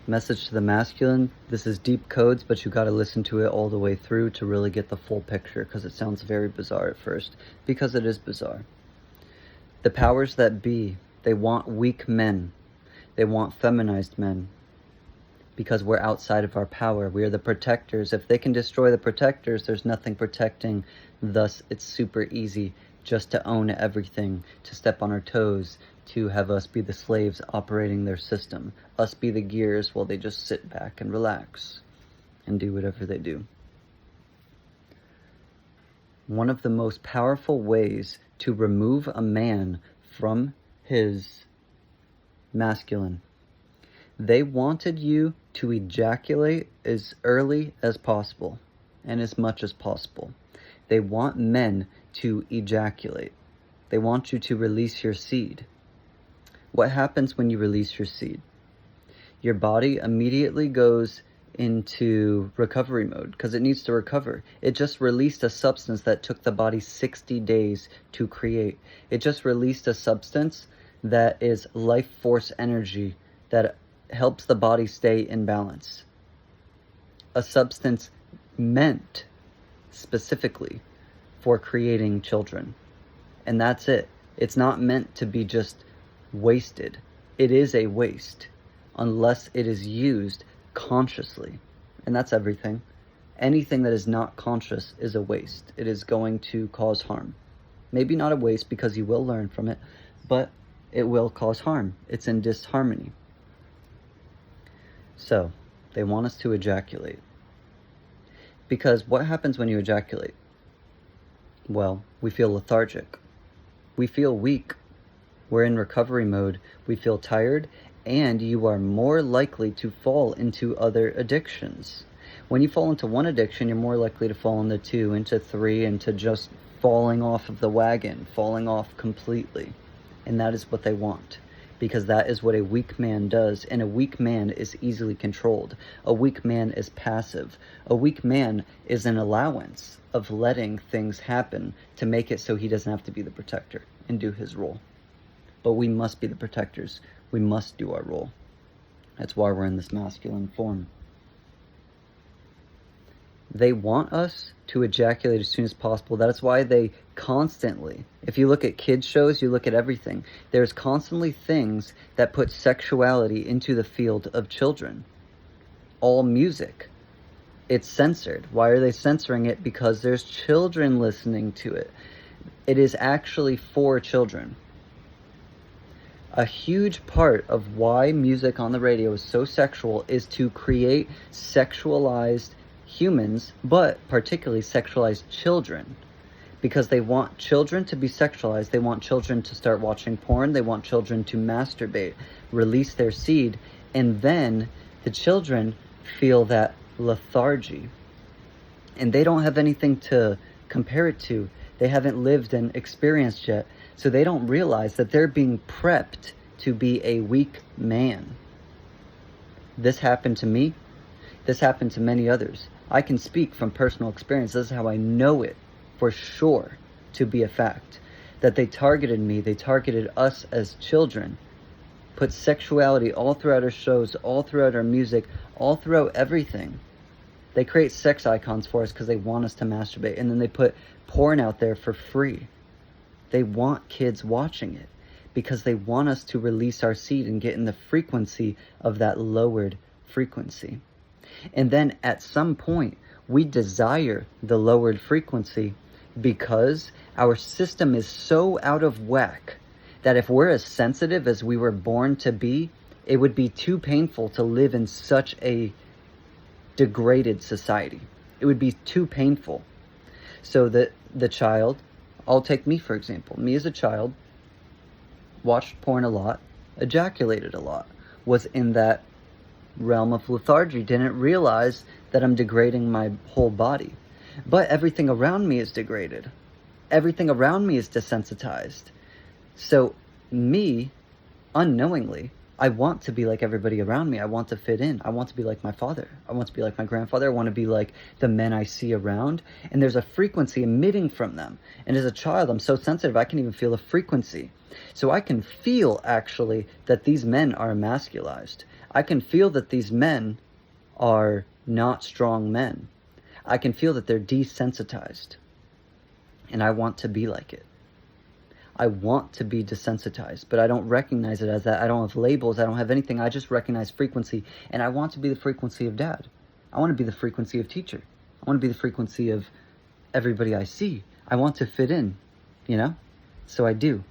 Message to the masculine, this is deep codes, but you got to listen to it all the way through to really get the full picture, because it sounds very bizarre at first, because it is bizarre. The powers that be, they want weak men. They want feminized men, because we're outside of our power. We are the protectors. If they can destroy the protectors, there's nothing protecting. Thus, it's super easy just to own everything, to step on our toes, to have us be the slaves operating their system, us be the gears while they just sit back and relax and do whatever they do. One of the most powerful ways to remove a man from his masculine, they wanted you to ejaculate as early as possible and as much as possible. They want men to ejaculate. They want you to release your seed. What happens when you release your seed? Your body immediately goes into recovery mode because it needs to recover. It just released a substance that took the body 60 days to create. It just released a substance that is life force energy that helps the body stay in balance. A substance meant specifically for creating children. And that's it. It's not meant to be just wasted. It is a waste unless it is used consciously. And that's everything. Anything that is not conscious is a waste. It is going to cause harm. Maybe not a waste because you will learn from it, but it will cause harm. It's in disharmony. So, they want us to ejaculate. Because what happens when you ejaculate? Well, we feel lethargic. We feel weak. We're in recovery mode. We feel tired, and you are more likely to fall into other addictions. When you fall into one addiction, you're more likely to fall into 2, into 3, into just falling off of the wagon, falling off completely. And that is what they want, because that is what a weak man does, and a weak man is easily controlled. A weak man is passive. A weak man is an allowance of letting things happen to make it so he doesn't have to be the protector and do his role. But we must be the protectors. We must do our role. That's why we're in this masculine form. They want us to ejaculate as soon as possible. That is why they constantly, if you look at kids shows, you look at everything, there's constantly things that put sexuality into the field of children. All music, it's censored. Why are they censoring it? Because there's children listening to it. It is actually for children. A huge part of why music on the radio is so sexual is to create sexualized humans, but particularly sexualized children, because they want children to be sexualized. They want children to start watching porn. They want children to masturbate, release their seed, and then the children feel that lethargy, and they don't have anything to compare it to. They haven't lived and experienced yet, so they don't realize that they're being prepped to be a weak man. This happened to me. This happened to many others. I can speak from personal experience. This is how I know it for sure to be a fact. That they targeted me, they targeted us as children, put sexuality all throughout our shows, all throughout our music, all throughout everything. They create sex icons for us because they want us to masturbate, and then they put porn out there for free. They want kids watching it because they want us to release our seed and get in the frequency of that lowered frequency. And then at some point, we desire the lowered frequency because our system is so out of whack that if we're as sensitive as we were born to be, it would be too painful to live in such a degraded society. It would be too painful. So that the child, I'll take me for example. Me as a child, watched porn a lot, ejaculated a lot, was in that realm of lethargy, didn't realize that I'm degrading my whole body. But everything around me is degraded. Everything around me is desensitized. So me, unknowingly, I want to be like everybody around me. I want to fit in. I want to be like my father. I want to be like my grandfather. I want to be like the men I see around. And there's a frequency emitting from them. And as a child, I'm so sensitive, I can even feel a frequency. So I can feel, actually, that these men are emasculized. I can feel that these men are not strong men. I can feel that they're desensitized. And I want to be like it. I want to be desensitized, but I don't recognize it as that. I don't have labels. I don't have anything. I just recognize frequency. And I want to be the frequency of dad. I want to be the frequency of teacher. I want to be the frequency of everybody I see. I want to fit in, you know? So I do.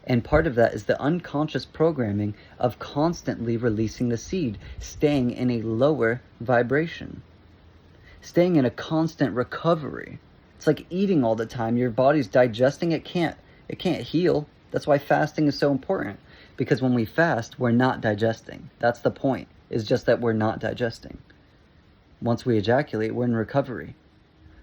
And part of that is the unconscious programming of constantly releasing the seed, staying in a lower vibration, staying in a constant recovery. It's like eating all the time. Your body's digesting. It can't heal. That's why fasting is so important. Because when we fast, we're not digesting. That's the point. It's just that we're not digesting. Once we ejaculate, we're in recovery.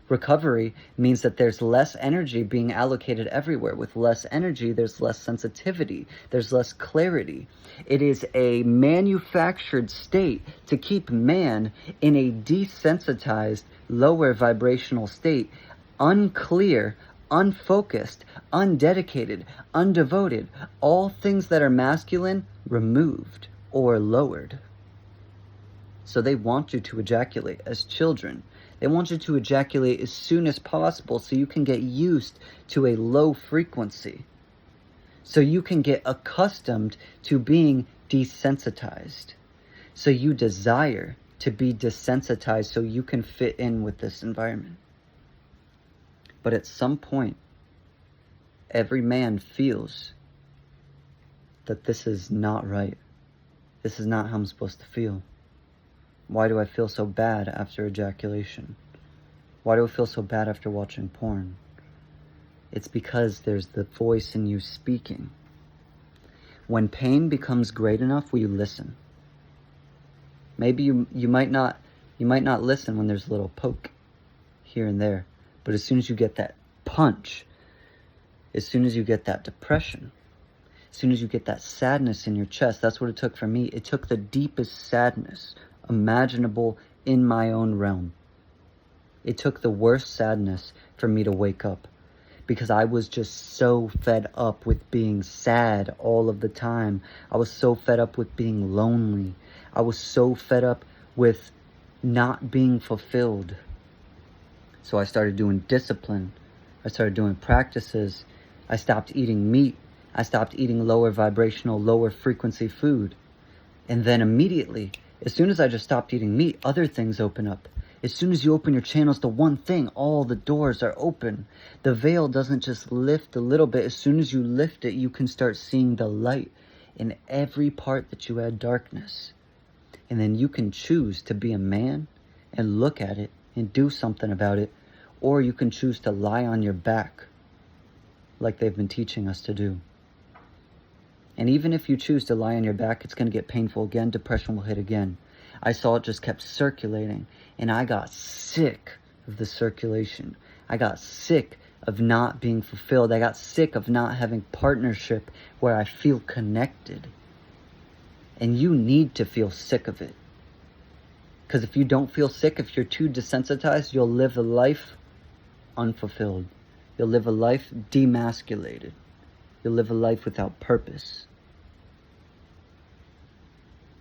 Recovery means that there's less energy being allocated everywhere. With less energy, there's less sensitivity. There's less clarity. It is a manufactured state to keep man in a desensitized, lower vibrational state, unclear, unfocused, undedicated, undevoted. All things that are masculine removed or lowered. So they want you to ejaculate as children. They want you to ejaculate as soon as possible so you can get used to a low frequency. So you can get accustomed to being desensitized. So you desire to be desensitized so you can fit in with this environment. But at some point, every man feels that this is not right. This is not how I'm supposed to feel. Why do I feel so bad after ejaculation? Why do I feel so bad after watching porn? It's because there's the voice in you speaking. When pain becomes great enough, will you listen? Maybe you might not listen when there's a little poke here and there. But as soon as you get that punch, as soon as you get that depression, as soon as you get that sadness in your chest, that's what it took for me. It took the deepest sadness imaginable in my own realm. It took the worst sadness for me to wake up, because I was just so fed up with being sad all of the time. I was so fed up with being lonely. I was so fed up with not being fulfilled. So I started doing discipline. I started doing practices. I stopped eating meat. I stopped eating lower vibrational, lower frequency food. And then immediately, as soon as I just stopped eating meat, other things open up. As soon as you open your channels to one thing, all the doors are open. The veil doesn't just lift a little bit. As soon as you lift it, you can start seeing the light in every part that you had darkness. And then you can choose to be a man and look at it and do something about it. Or you can choose to lie on your back like they've been teaching us to do. And even if you choose to lie on your back, it's going to get painful again. Depression will hit again. I saw it just kept circulating. And I got sick of the circulation. I got sick of not being fulfilled. I got sick of not having partnership where I feel connected. And you need to feel sick of it. Because if you don't feel sick, if you're too desensitized, you'll live a life unfulfilled. You'll live a life demasculated. You'll live a life without purpose.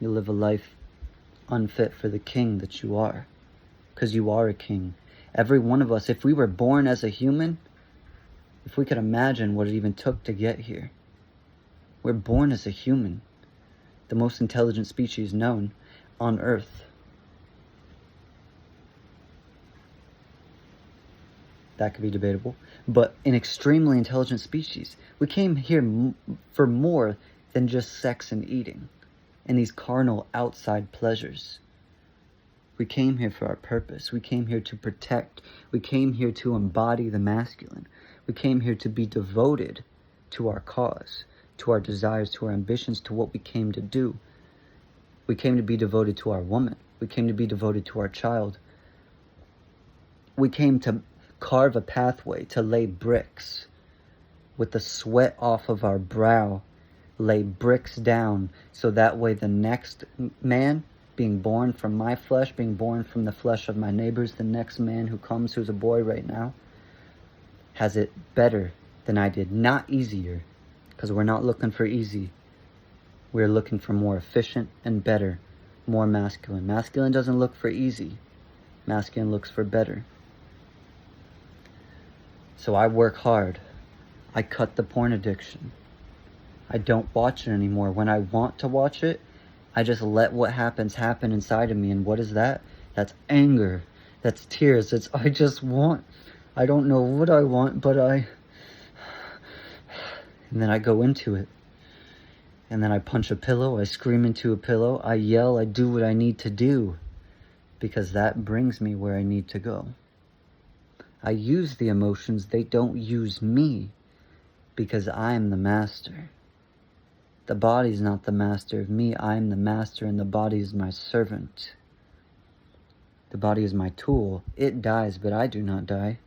You'll live a life unfit for the king that you are. Because you are a king. Every one of us, if we were born as a human, if we could imagine what it even took to get here. We're born as a human. The most intelligent species known on Earth. That could be debatable. But an extremely intelligent species. We came here for more than just sex and eating. And these carnal outside pleasures. We came here for our purpose. We came here to protect. We came here to embody the masculine. We came here to be devoted to our cause, to our desires, to our ambitions, to what we came to do. We came to be devoted to our woman. We came to be devoted to our child. We came to carve a pathway, to lay bricks with the sweat off of our brow, lay bricks down so that way the next man being born from my flesh, being born from the flesh of my neighbors, the next man who comes, who's a boy right now, has it better than I did. Not easier, because we're not looking for easy. We're looking for more efficient and better, more masculine. Masculine doesn't look for easy. Masculine looks for better. So I work hard. I cut the porn addiction. I don't watch it anymore. When I want to watch it, I just let what happens happen inside of me. And what is that? That's anger. That's tears. It's I just want. I don't know what I want, but I... And then I go into it. And then I punch a pillow. I scream into a pillow. I yell. I do what I need to do. Because that brings me where I need to go. I use the emotions. They don't use me. Because I am the master. The body's not the master of me. I am the master, and the body is my servant. The body is my tool. It dies, but I do not die.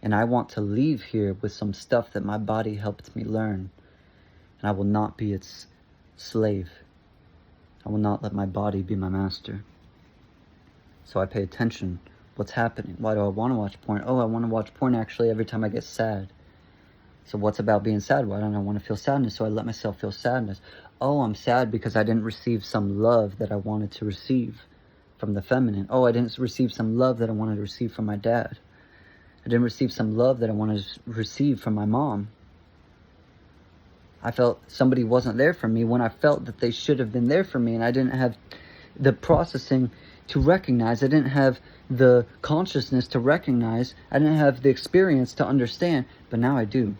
And I want to leave here with some stuff that my body helped me learn. And I will not be its slave. I will not let my body be my master. So I pay attention. What's happening? Why do I want to watch porn? Oh, I want to watch porn actually every time I get sad. So what's about being sad? Why don't I want to feel sadness? So I let myself feel sadness. Oh, I'm sad because I didn't receive some love that I wanted to receive from the feminine. Oh, I didn't receive some love that I wanted to receive from my dad. I didn't receive some love that I wanted to receive from my mom. I felt somebody wasn't there for me when I felt that they should have been there for me, and I didn't have the processing to recognize. I didn't have the consciousness to recognize. I didn't have the experience to understand, but now I do.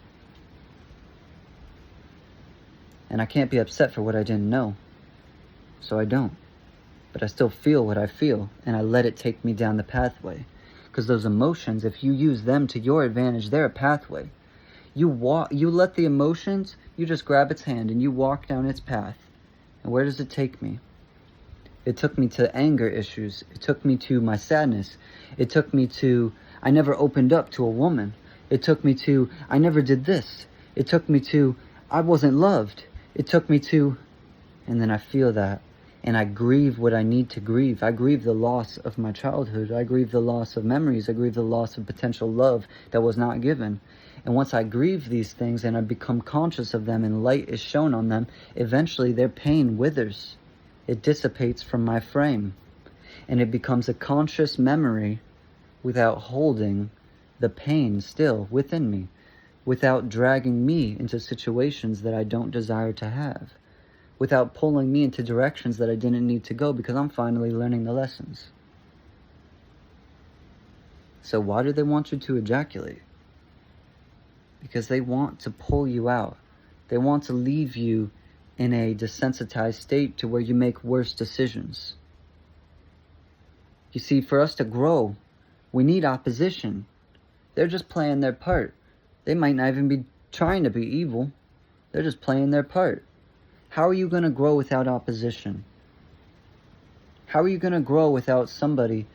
And I can't be upset for what I didn't know. So I don't. But I still feel what I feel, and I let it take me down the pathway. Because those emotions, if you use them to your advantage, they're a pathway. You let the emotions, you just grab its hand and you walk down its path. And where does it take me? It took me to anger issues. It took me to my sadness. It took me to, I never opened up to a woman. It took me to, I never did this. It took me to, I wasn't loved. It took me to, and then I feel that, and I grieve what I need to grieve. I grieve the loss of my childhood. I grieve the loss of memories. I grieve the loss of potential love that was not given. And once I grieve these things and I become conscious of them and light is shown on them, eventually their pain withers. It dissipates from my frame. And it becomes a conscious memory without holding the pain still within me, without dragging me into situations that I don't desire to have, without pulling me into directions that I didn't need to go, because I'm finally learning the lessons. So why do they want you to ejaculate? Because they want to pull you out. They want to leave you in a desensitized state to where you make worse decisions. You see, for us to grow, we need opposition. They're just playing their part. They might not even be trying to be evil. They're just playing their part. How are you going to grow without opposition? How are you going to grow without somebody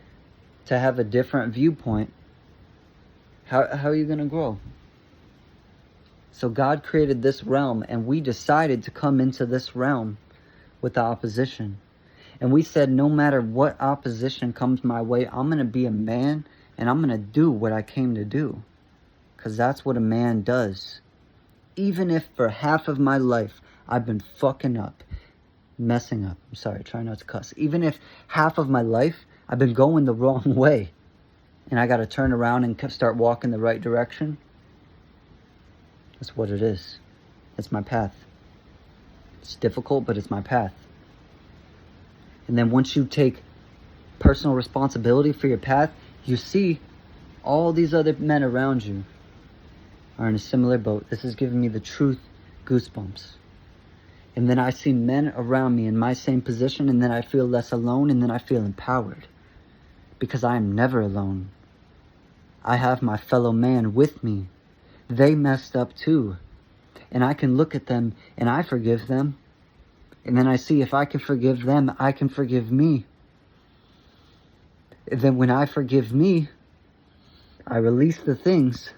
to have a different viewpoint? How are you going to grow? So God created this realm, and we decided to come into this realm with the opposition. And we said, no matter what opposition comes my way, I'm going to be a man, and I'm going to do what I came to do. Because that's what a man does. Even if for half of my life I've been fucking up, messing up. I'm sorry, try not to cuss. Even if half of my life I've been going the wrong way, and I got to turn around and start walking the right direction, that's what it is. It's my path. It's difficult, but it's my path. And then once you take personal responsibility for your path, you see all these other men around you are in a similar boat. This is giving me the truth goosebumps. And then I see men around me in my same position, and then I feel less alone, and then I feel empowered. Because I am never alone. I have my fellow man with me. They messed up too. And I can look at them and I forgive them. And then I see if I can forgive them, I can forgive me. And then when I forgive me, I release the things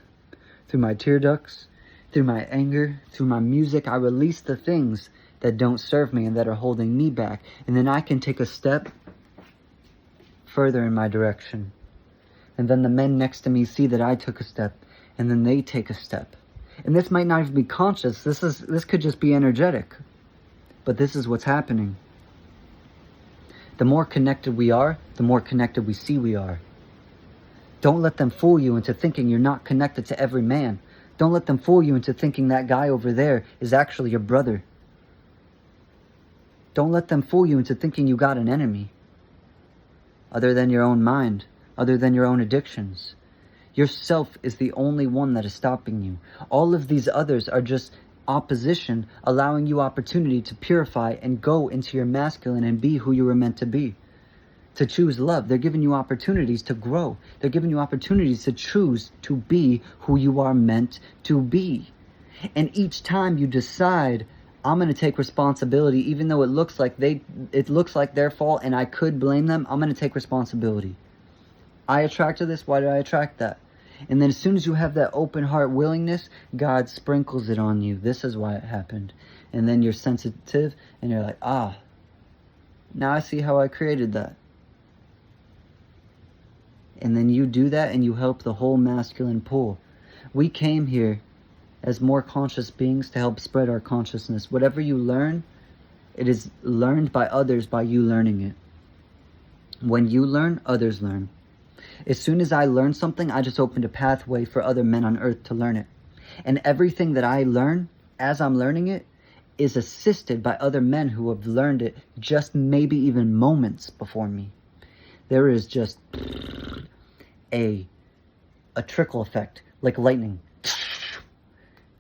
through my tear ducts, through my anger, through my music. I release the things that don't serve me and that are holding me back. And then I can take a step further in my direction. And then the men next to me see that I took a step, and then they take a step. And this might not even be conscious. This could just be energetic. But this is what's happening. The more connected we are, the more connected we see we are. Don't let them fool you into thinking you're not connected to every man. Don't let them fool you into thinking that guy over there is actually your brother. Don't let them fool you into thinking you got an enemy other than your own mind, other than your own addictions. Yourself is the only one that is stopping you. All of these others are just opposition, allowing you opportunity to purify and go into your masculine and be who you were meant to be. To choose love. They're giving you opportunities to grow. They're giving you opportunities to choose to be who you are meant to be. And each time you decide, I'm going to take responsibility, even though it looks like their fault and I could blame them, I'm going to take responsibility. I attracted this, why did I attract that? And then as soon as you have that open heart willingness, God sprinkles it on you. This is why it happened. And then you're sensitive and you're like, now I see how I created that. And then you do that and you help the whole masculine pool. We came here as more conscious beings to help spread our consciousness. Whatever you learn, it is learned by others by you learning it. When you learn, others learn. As soon as I learn something, I just opened a pathway for other men on earth to learn it. And everything that I learn, as I'm learning it, is assisted by other men who have learned it just maybe even moments before me. There is just a trickle effect, like lightning.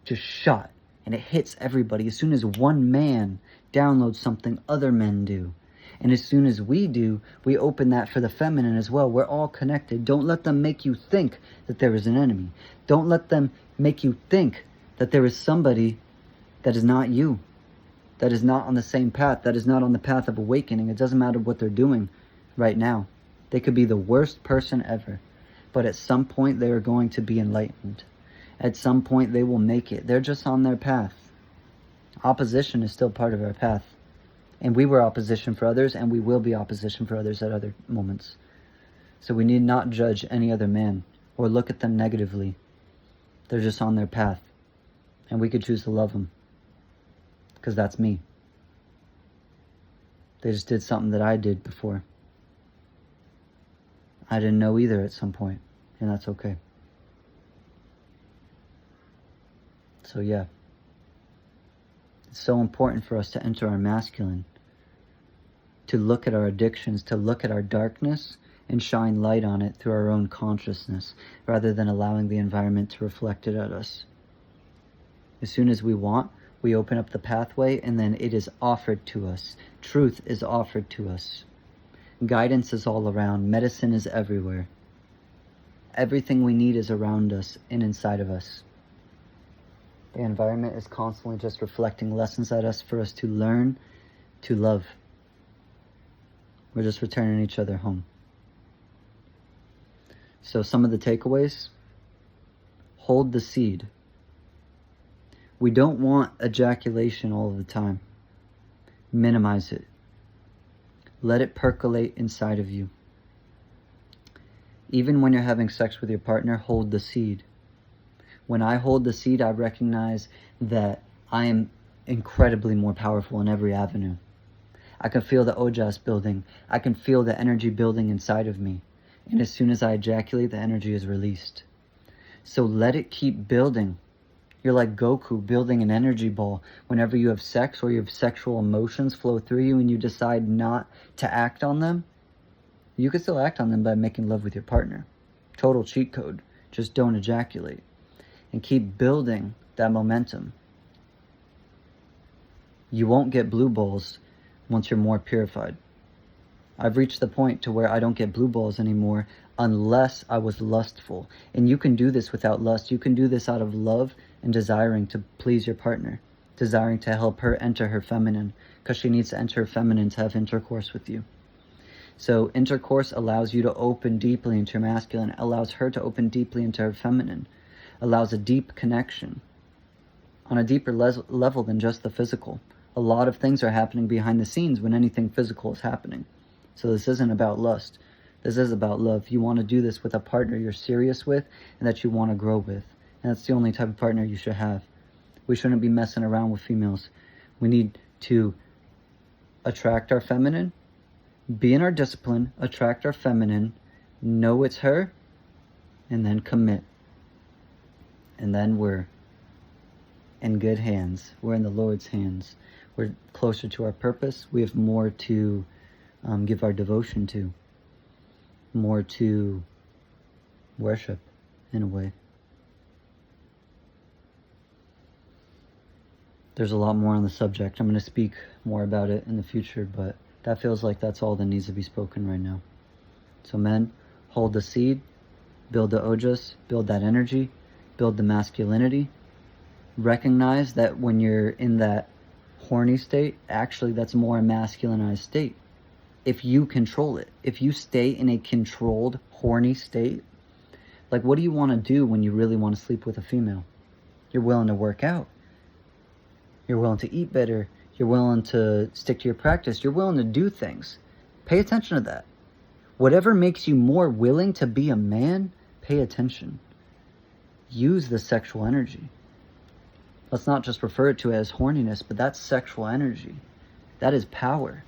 Just shot. And it hits everybody. As soon as one man downloads something, other men do. And as soon as we do, we open that for the feminine as well. We're all connected. Don't let them make you think that there is an enemy. Don't let them make you think that there is somebody that is not you, that is not on the same path, that is not on the path of awakening. It doesn't matter what they're doing right now. They could be the worst person ever, but at some point they are going to be enlightened. At some point they will make it. They're just on their path. Opposition is still part of our path. And we were opposition for others, and we will be opposition for others at other moments. So we need not judge any other man or look at them negatively. They're just on their path. And we could choose to love them. Because that's me. They just did something that I did before. I didn't know either at some point, and that's okay. So yeah. It's so important for us to enter our masculine, to look at our addictions, to look at our darkness and shine light on it through our own consciousness, rather than allowing the environment to reflect it at us. As soon as we want, we open up the pathway, and then it is offered to us. Truth is offered to us. Guidance is all around. Medicine is everywhere. Everything we need is around us and inside of us. The environment is constantly just reflecting lessons at us for us to learn to love. We're just returning each other home. So some of the takeaways: hold the seed. We don't want ejaculation all of the time. Minimize it. Let it percolate inside of you. Even when you're having sex with your partner, hold the seed. When I hold the seed, I recognize that I am incredibly more powerful in every avenue. I can feel the ojas building. I can feel the energy building inside of me. And as soon as I ejaculate, the energy is released. So let it keep building. You're like Goku building an energy ball. Whenever you have sex or you have sexual emotions flow through you and you decide not to act on them, you can still act on them by making love with your partner. Total cheat code. Just don't ejaculate. And keep building that momentum. You won't get blue balls once you're more purified. I've reached the point to where I don't get blue balls anymore unless I was lustful. And you can do this without lust. You can do this out of love and desiring to please your partner. Desiring to help her enter her feminine, because she needs to enter her feminine to have intercourse with you. So intercourse allows you to open deeply into your masculine, allows her to open deeply into her feminine, allows a deep connection on a deeper level than just the physical. A lot of things are happening behind the scenes when anything physical is happening. So this isn't about lust. This is about love. You want to do this with a partner you're serious with and that you want to grow with. And that's the only type of partner you should have. We shouldn't be messing around with females. We need to attract our feminine, be in our discipline, attract our feminine, know it's her, and then commit. And then we're in good hands. We're in the Lord's hands. We're closer to our purpose. We have more to give our devotion to, more to worship in a way. There's a lot more on the subject. I'm going to speak more about it in the future, but that feels like that's all that needs to be spoken right now. So men, hold the seed, build the ojas, build that energy, build the masculinity. Recognize that when you're in that horny state, actually that's more a masculinized state. If you control it, if you stay in a controlled, horny state, like what do you want to do when you really want to sleep with a female? You're willing to work out. You're willing to eat better. You're willing to stick to your practice. You're willing to do things. Pay attention to that. Whatever makes you more willing to be a man, pay attention. Use the sexual energy. Let's not just refer to it as horniness, but that's sexual energy. That is power.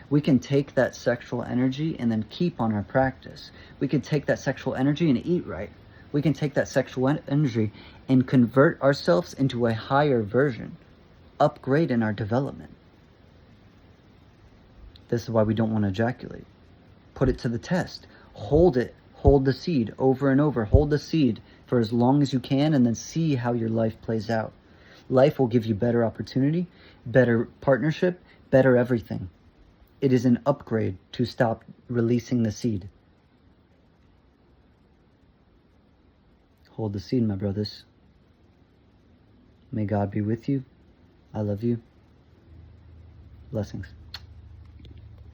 We can take that sexual energy and then keep on our practice. We can take that sexual energy and eat right. We can take that sexual energy and convert ourselves into a higher version. Upgrade in our development. This is why we don't want to ejaculate. Put it to the test. Hold it. Hold the seed over and over. Hold the seed for as long as you can and then see how your life plays out. Life will give you better opportunity, better partnership, better everything. It is an upgrade to stop releasing the seed. Hold the seed, my brothers. May God be with you. I love you. Blessings.